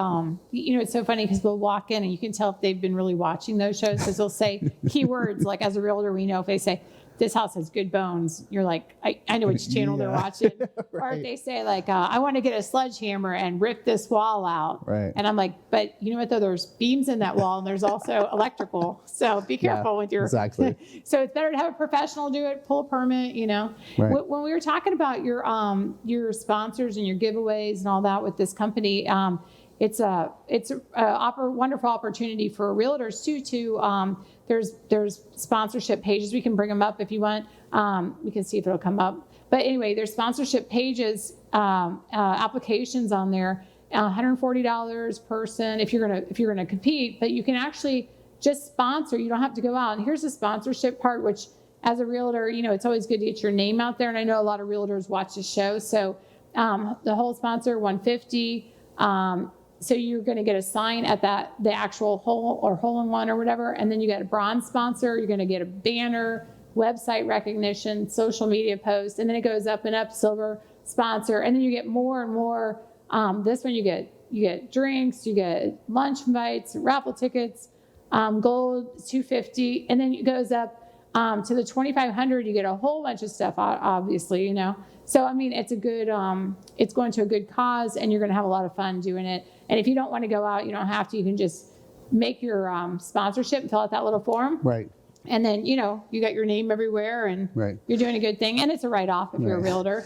it's so funny because they'll walk in and you can tell if they've been really watching those shows because they'll say keywords like as a realtor we know if they say this house has good bones, you're like, I know which channel they're watching. Or if they say like, I want to get a sledgehammer and rip this wall out. Right. And I'm like, but you know what though, there's beams in that wall and there's also electrical. So be careful with your. Exactly. So it's better to have a professional do it, pull a permit, Right. When we were talking about your sponsors and your giveaways and all that with this company, it's a wonderful opportunity for realtors too to there's sponsorship pages. We can bring them up if you want. We can see if it'll come up. But anyway, there's sponsorship pages, applications on there, $140 person if you're gonna compete. But you can actually just sponsor. You don't have to go out. And here's the sponsorship part, which as a realtor, it's always good to get your name out there. And I know a lot of realtors watch the show. So the whole sponsor, $150. So you're going to get a sign at the actual hole-in-one or whatever, and then you get a bronze sponsor. You're going to get a banner, website recognition, social media post, and then it goes up and up, silver sponsor, and then you get more and more. This one you get drinks, you get lunch invites, raffle tickets, gold $250, and then it goes up to the $2,500. You get a whole bunch of stuff, obviously, So I mean, it's a good. It's going to a good cause, and you're going to have a lot of fun doing it. And if you don't want to go out, you don't have to. You can just make your sponsorship and fill out that little form. Right. And then you got your name everywhere, and you're doing a good thing. And it's a write-off if you're a realtor.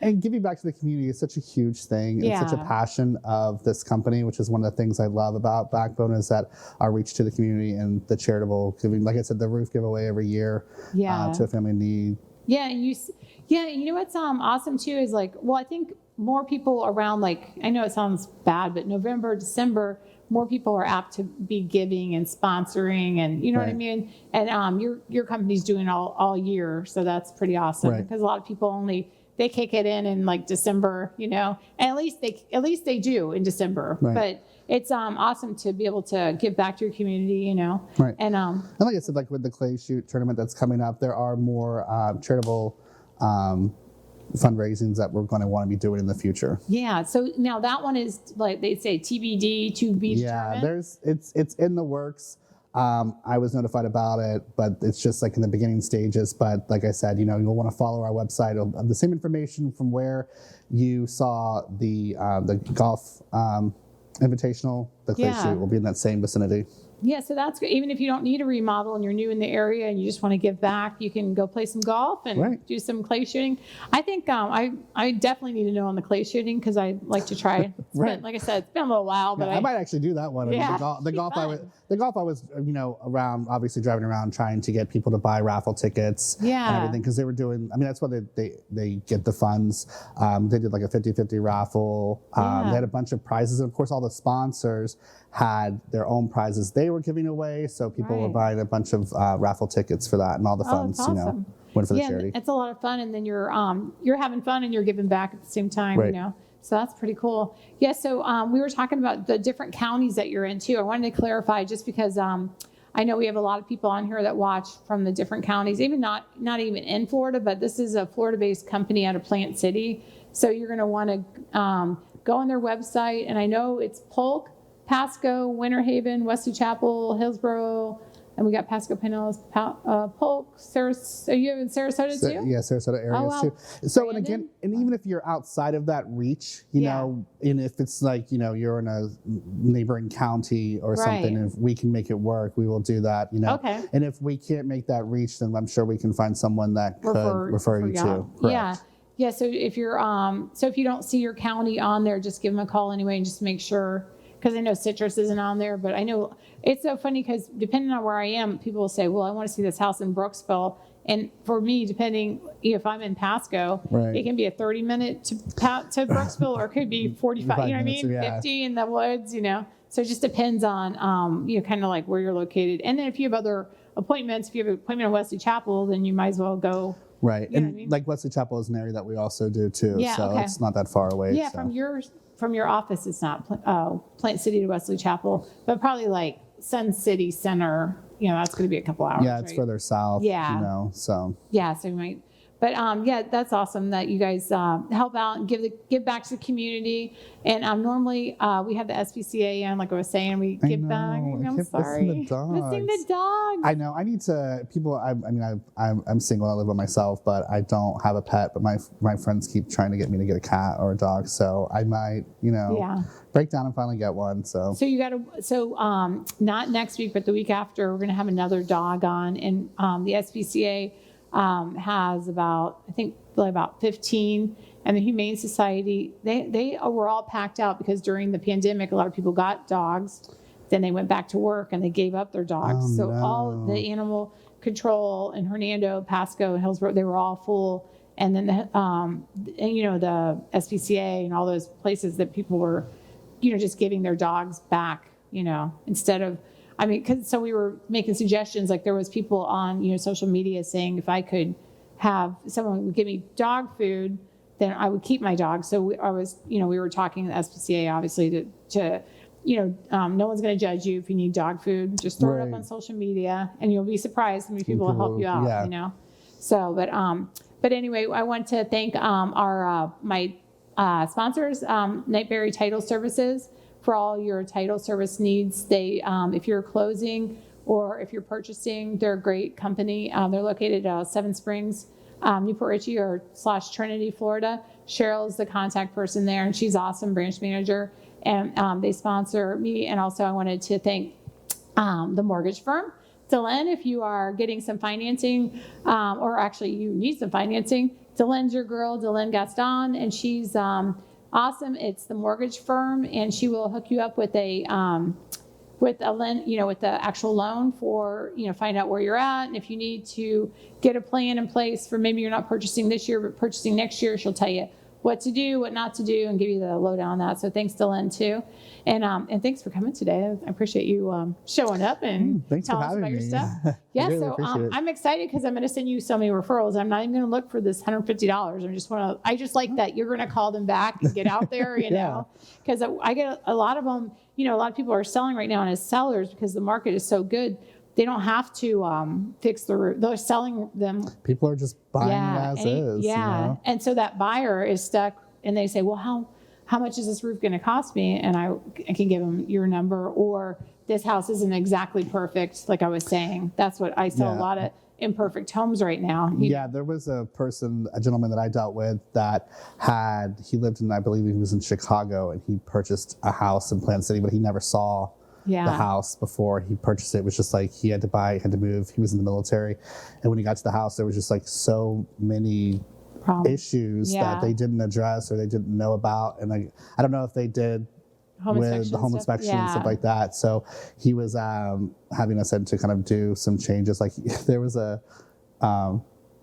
And giving back to the community is such a huge thing. It's such a passion of this company, which is one of the things I love about Backbone is that our reach to the community and the charitable giving. Like I said, the roof giveaway every year to a family in need. Yeah, and you know what's awesome too is I think more people around I know it sounds bad, but November, December, more people are apt to be giving and sponsoring, and you know what I mean. And your company's doing all year, so that's pretty awesome because a lot of people they kick it in December, and at least they do in December, but. It's awesome to be able to give back to your community, Right. And like I said, with the clay shoot tournament that's coming up, there are more charitable fundraisings that we're going to want to be doing in the future. Yeah. So now that one is they say TBD to be determined. Yeah, it's in the works. I was notified about it, but it's just in the beginning stages. But like I said, you'll want to follow our website. It'll have the same information from where you saw the golf invitational. The clay shoot will be in that same vicinity. Yeah, so that's good. Even if you don't need a remodel and you're new in the area and you just want to give back, you can go play some golf and do some clay shooting. I think I definitely need to know on the clay shooting because I like to try. Like I said, it's been a little while, but I might actually do that one. Yeah, the golf I was around, obviously driving around trying to get people to buy raffle tickets and everything because they were doing. I mean, that's why they get the funds. They did a 50-50 raffle. They had a bunch of prizes, and of course, all the sponsors had their own prizes they were giving away, so people were buying a bunch of raffle tickets for that, and all the funds, awesome. Went for the charity. It's a lot of fun, and then you're having fun and you're giving back at the same time, So that's pretty cool. Yeah. So we were talking about the different counties that you're in too. I wanted to clarify just because I know we have a lot of people on here that watch from the different counties, even not even in Florida, but this is a Florida-based company out of Plant City. So you're going to want to go on their website, and I know it's Polk, Pasco, Winter Haven, Wesley Chapel, Hillsborough, And we got Pasco, Pinellas, Polk, Sarasota. Are you in Sarasota too? Yeah, Sarasota areas Oh, wow. too. So, and Brandon? again, and even if you're outside of that reach, you know, and if it's like, you know, you're in a neighboring county or something, and if we can make it work, we will do that, you know. Okay. And if we can't make that reach, then I'm sure we can find someone that could refer you to. Correct. Yeah. Yeah. So if you're, so if you don't see your county on there, just give them a call anyway and just make sure, because I know Citrus isn't on there, but I know it's so funny because depending on where I am, people will say, well, I want to see this house in Brooksville. And for me, depending if I'm in Pasco, it can be a 30-minute to Brooksville, or it could be 45, you know what I mean? 50 in the woods, you know? So it just depends on, you know, kind of like where you're located. And then if you have other appointments, if you have an appointment in Wesley Chapel, then you might as well go. Right. You know And what I mean? like Wesley Chapel is an area that we also do too. Yeah, so okay. it's not that far away. Yeah, so. from your office, it's not Plant City to Wesley Chapel, but probably like Sun City Center, you know, that's going to be a couple hours. Yeah, it's further south. Yeah. You know, so. Yeah, so you might. But yeah, that's awesome that you guys help out and give back to the community. And normally we have the SPCA in, like I was saying, we give back. I'm sorry, missing the dogs. I know. I need to. People. I mean, I'm single. I live by myself, but I don't have a pet. But my friends keep trying to get me to get a cat or a dog. So I might, you know, break down and finally get one. So. So you got to. So not next week, but the week after, we're going to have another dog on, and the SPCA. Has about, I think, about 15, and the Humane Society, they were all packed out because during the pandemic, a lot of people got dogs, then they went back to work and they gave up their dogs. All the animal control in Hernando, Pasco, and Hillsborough, they were all full. And then and, you know, the SPCA and all those places that people were, you know, just giving their dogs back, you know, instead of, I mean, so we were making suggestions, like there was people on, you know, social media saying if I could have someone would give me dog food, then I would keep my dog. So we were talking to the SPCA, obviously, to you know, no one's going to judge you if you need dog food. Just throw it up on social media, and you'll be surprised how many people will help you out. You know, so but anyway, I want to thank my sponsors, Nightberry Title Services, for all your title service needs. They, if you're closing or if you're purchasing, they're a great company. They're located at Seven Springs, Newport Richey or / Trinity, Florida. Cheryl's the contact person there, and she's awesome, branch manager. And they sponsor me. And also I wanted to thank the mortgage firm, Dylan, if you are getting some financing, or actually you need some financing. Dylan's your girl, Dylan Gaston, and she's awesome. It's the mortgage firm, and she will hook you up with a with the actual loan for, you know, find out where you're at. And if you need to get a plan in place for maybe you're not purchasing this year, but purchasing next year, she'll tell you what to do, what not to do, and give you the lowdown on that. So thanks, Dylan, too. And thanks for coming today. I appreciate you showing up and telling us about your stuff. Yeah, really so I'm excited because I'm going to send you so many referrals. I'm not even going to look for this $150. I just like that you're going to call them back and get out there, you know, because I get a lot of them, you know, a lot of people are selling right now, and as sellers, because the market is so good, they don't have to fix the roof. They're selling them. People are just buying as is. Yeah. You know? And so that buyer is stuck, and they say, well, how much is this roof going to cost me? And I can give them your number, or this house isn't exactly perfect. Like I was saying, that's what I sell, a lot of imperfect homes right now. Yeah, there was a gentleman that I dealt with that he lived in, I believe he was in Chicago, and he purchased a house in Plant City, but he never saw the house before he purchased it. It was just like he had to move. He was in the military. And when he got to the house, there was just like so many issues that they didn't address or they didn't know about. And I don't know if they did with the home inspection and stuff like that. So he was having us in to kind of do some changes. Like there was a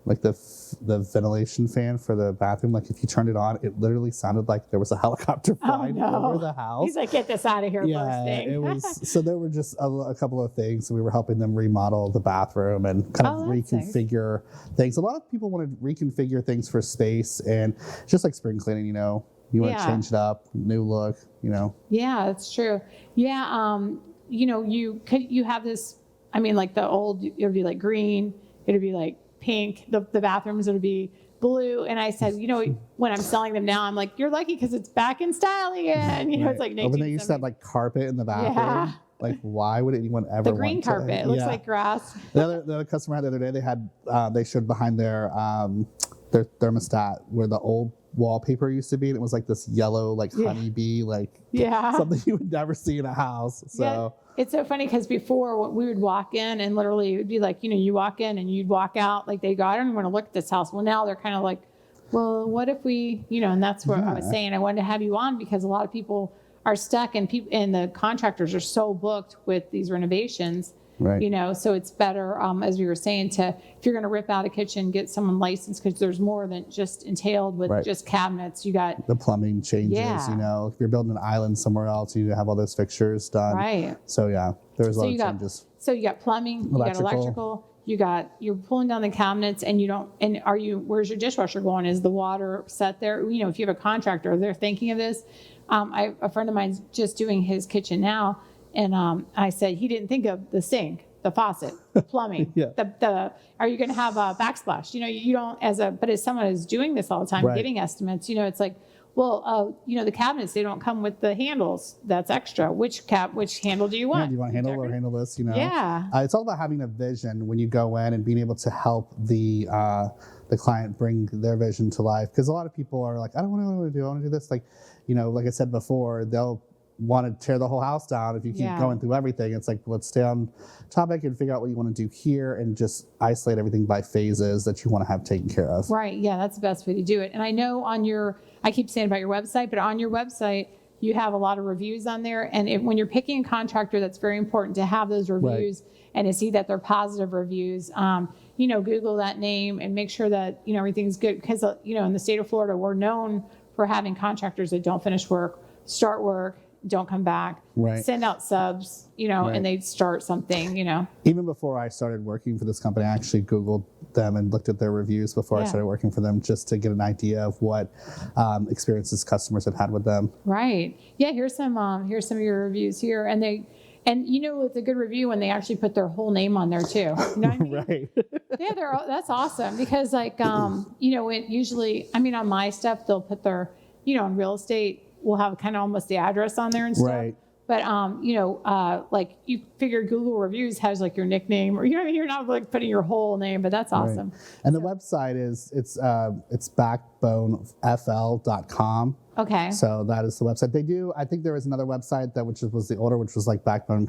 like the ventilation fan for the bathroom. Like if you turned it on, it literally sounded like there was a helicopter flying over the house. He's like, get this out of here first thing. It was, so there were just a couple of things. We were helping them remodel the bathroom and kind of reconfigure things. A lot of people want to reconfigure things for space, and just like spring cleaning, you know, you want to change it up, new look, you know. Yeah, that's true. Yeah, you know, you have this, I mean, like the old, it'll be like green, it'll be like pink, the bathrooms would be blue. And I said, you know, when I'm selling them now, I'm like, you're lucky because it's back in style again. You know, it's like when they used to have like carpet in the bathroom. Like, why would anyone ever The green want carpet. to? It looks like grass. The other customer I had the other day, they showed behind their thermostat where the old wallpaper used to be, and it was like this yellow, like honeybee, like something you would never see in a house. So. Yeah. It's so funny because before we would walk in and literally it would be like, you walk in and you'd walk out like they go, I don't even want to look at this house. Well, now they're kind of like, well, what if we, and that's what I was saying. I wanted to have you on because a lot of people are stuck and the contractors are so booked with these renovations. Right. So it's better, as we were saying, if you're going to rip out a kitchen, get someone licensed because there's more than just entailed with just cabinets. You got the plumbing changes, if you're building an island somewhere else, you have all those fixtures done. Right. So there's a lot of changes. So you got plumbing, you got electrical, you're pulling down the cabinets where's your dishwasher going? Is the water set there? If you have a contractor, they're thinking of this. A friend of mine's just doing his kitchen now. And I said, he didn't think of the sink, the faucet, the plumbing, are you going to have a backsplash? You don't but as someone who's doing this all the time, getting estimates, it's like, well, the cabinets, they don't come with the handles. That's extra. Which handle do you want? Do you want handle or handleless? Yeah. It's all about having a vision when you go in and being able to help the client bring their vision to life. Because a lot of people are like, I don't know what I want to do. I want to do this. Like, like I said before, they'll want to tear the whole house down if you keep going through everything. It's like, let's stay on topic and figure out what you want to do here and just isolate everything by phases that you want to have taken care of. Right. Yeah, that's the best way to do it. And I know I keep saying about your website, but on your website, you have a lot of reviews on there. And when you're picking a contractor, that's very important to have those reviews and to see that they're positive reviews. Google that name and make sure that, everything's good. Because, in the state of Florida, we're known for having contractors that don't finish work, start work, don't come back, send out subs, and they start something, Even before I started working for this company, I actually Googled them and looked at their reviews before I started working for them just to get an idea of what experiences customers have had with them. Right. Yeah. Here's some of your reviews here. And it's a good review when they actually put their whole name on there too. You know what I mean? Right. Yeah, that's awesome because it usually, on my stuff, they'll put their, in real estate, we'll have kind of almost the address on there and stuff. Right. But, like you figure Google reviews has like your nickname or, you're not like putting your whole name, but that's awesome. Right. And the website it's backbonefl.com. Okay. So that is the website. I think there was another website which was the older, which was like backbone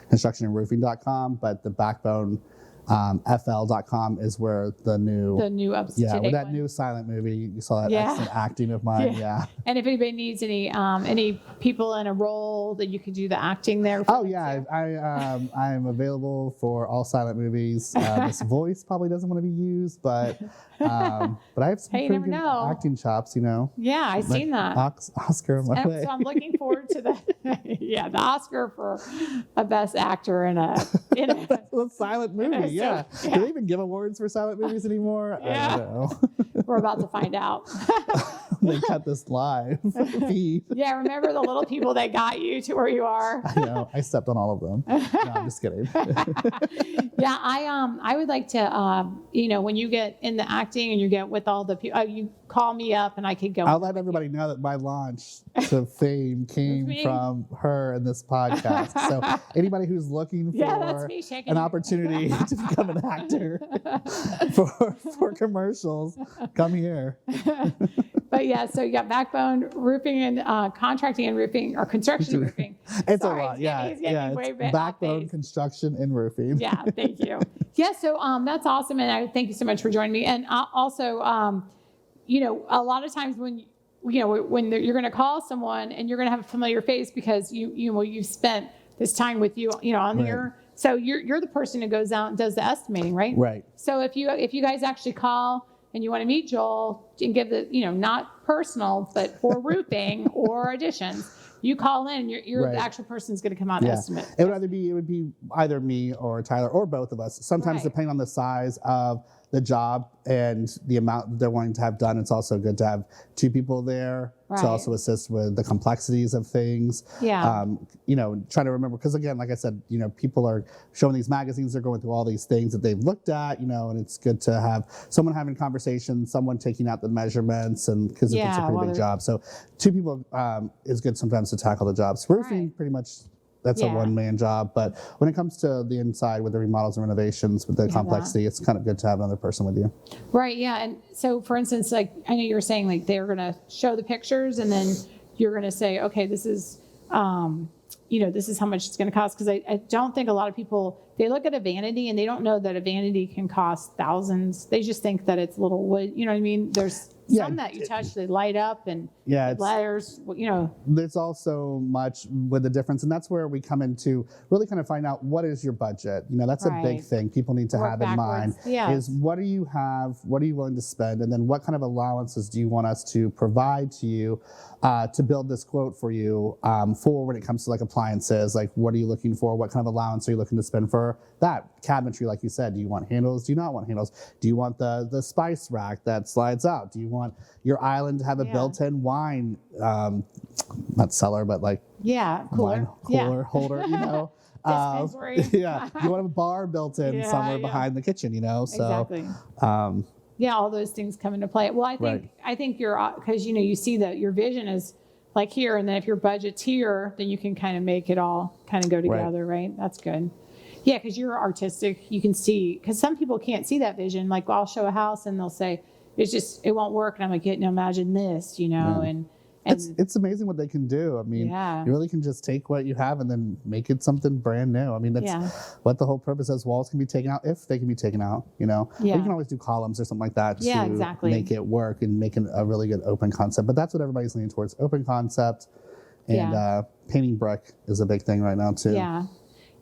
construction and roofing.com, but the backbone fl.com is where the new with that new silent movie, you saw that excellent acting of mine. And if anybody needs any people in a role that you could do the acting there I am available for all silent movies. This voice probably doesn't want to be used, but I have some pretty good acting chops, Yeah, I've seen that. Oscar in my way. So I'm looking forward to the Oscar for a best actor in a silent movie. Yeah. Do they even give awards for silent movies anymore? Yeah. I don't know. We're about to find out. They cut this live feed. Yeah, remember the little people that got you to where you are? I know. I stepped on all of them. No, I'm just kidding. Yeah, I would like to, when you get in the acting and you get with all the people, you call me up and I could go. I'll let everybody know that my launch to fame came from her in this podcast. So anybody who's looking for an opportunity to become an actor for commercials, come here. But yeah, so you got Backbone Roofing and Contracting and Roofing, or Construction and Roofing. It's a lot, Backbone Construction and Roofing. Yeah, thank you. Yeah, so that's awesome, and I thank you so much for joining me. And also, a lot of times when you're going to call someone and you're going to have a familiar face because you've spent this time with on here. So you're the person who goes out and does the estimating, right? Right. So if you guys actually call and you want to meet Joel and give the, not personal, but for roofing or additions, you call in, you're the actual person who's going to come out and estimate. It would be either me or Tyler or both of us. Sometimes depending on the size of the job and the amount they're wanting to have done, it's also good to have two people there to also assist with the complexities of things. Yeah. Try to remember, because again, like I said, people are showing these magazines, they're going through all these things that they've looked at, and it's good to have someone having conversations, someone taking out the measurements, and because it's a pretty big job. So two people is good sometimes to tackle the jobs. Roofing, pretty much that's a Yeah. one-man job. But when it comes to the inside with the remodels and renovations, with the complexity, it's kind of good to have another person with you. Right. Yeah. And so, for instance, like I know you were saying, like they're going to show the pictures, and then you're going to say, okay, this is, this is how much it's going to cost. Because I don't think a lot of people, they look at a vanity and they don't know that a vanity can cost thousands. They just think that it's little wood. You know what I mean? There's some that you touch, they light up, and letters, There's also much with the difference, and that's where we come into really kind of find out what is your budget. That's a big thing people need to have in mind is what do you have, what are you willing to spend, and then what kind of allowances do you want us to provide to you to build this quote for you for when it comes to like appliances, like what are you looking for, what kind of allowance are you looking to spend for that cabinetry, like you said. Do you want handles, do you not want handles, do you want the spice rack that slides out, do you want your island to have a built-in wine not cellar but like cooler, wine cooler holder, dispensary. you want to have a bar built in somewhere behind the kitchen, so exactly. All those things come into play. Well, I think you're, because you see that your vision is like here, and then if your budget's here, then you can kind of make it all kind of go together, right? That's good. Yeah, because you're artistic, you can see, because some people can't see that vision. Like I'll show a house and they'll say, it won't work. And I'm like, imagine this, and it's amazing what they can do. I mean, you really can just take what you have and then make it something brand new. I mean, that's what the whole purpose is. Walls can be taken out if they can be taken out, Or you can always do columns or something like that to make it work and make a really good open concept. But that's what everybody's leaning towards, open concept. And painting brick is a big thing right now too.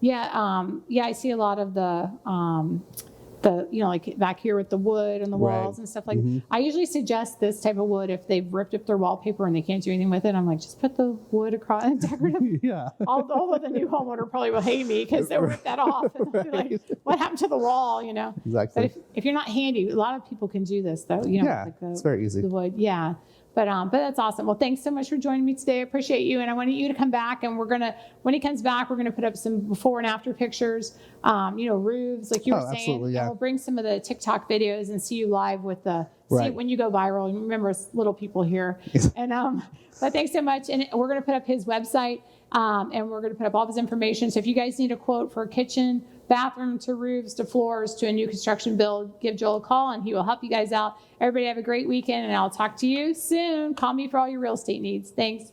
I see a lot of the like back here with the wood and the walls and stuff like that. I usually suggest this type of wood if they've ripped up their wallpaper and they can't do anything with it. I'm like, just put the wood across and decorative. Although the new homeowner probably will hate me because they'll rip that off and they'll be like, what happened to the wall, Exactly. But if you're not handy, a lot of people can do this though, it's very easy. The wood, But that's awesome. Well, thanks so much for joining me today. I appreciate you. And I want you to come back, and when he comes back, we're going to put up some before and after pictures, roofs, like you were saying. Absolutely, and we'll bring some of the TikTok videos and see you live with see when you go viral. And remember, it's little people here. And, but thanks so much. And we're going to put up his website, and we're going to put up all of his information. So if you guys need a quote for a kitchen, bathroom, to roofs, to floors, to a new construction build, give Joel a call and he will help you guys out. Everybody have a great weekend, and I'll talk to you soon. Call me for all your real estate needs. Thanks.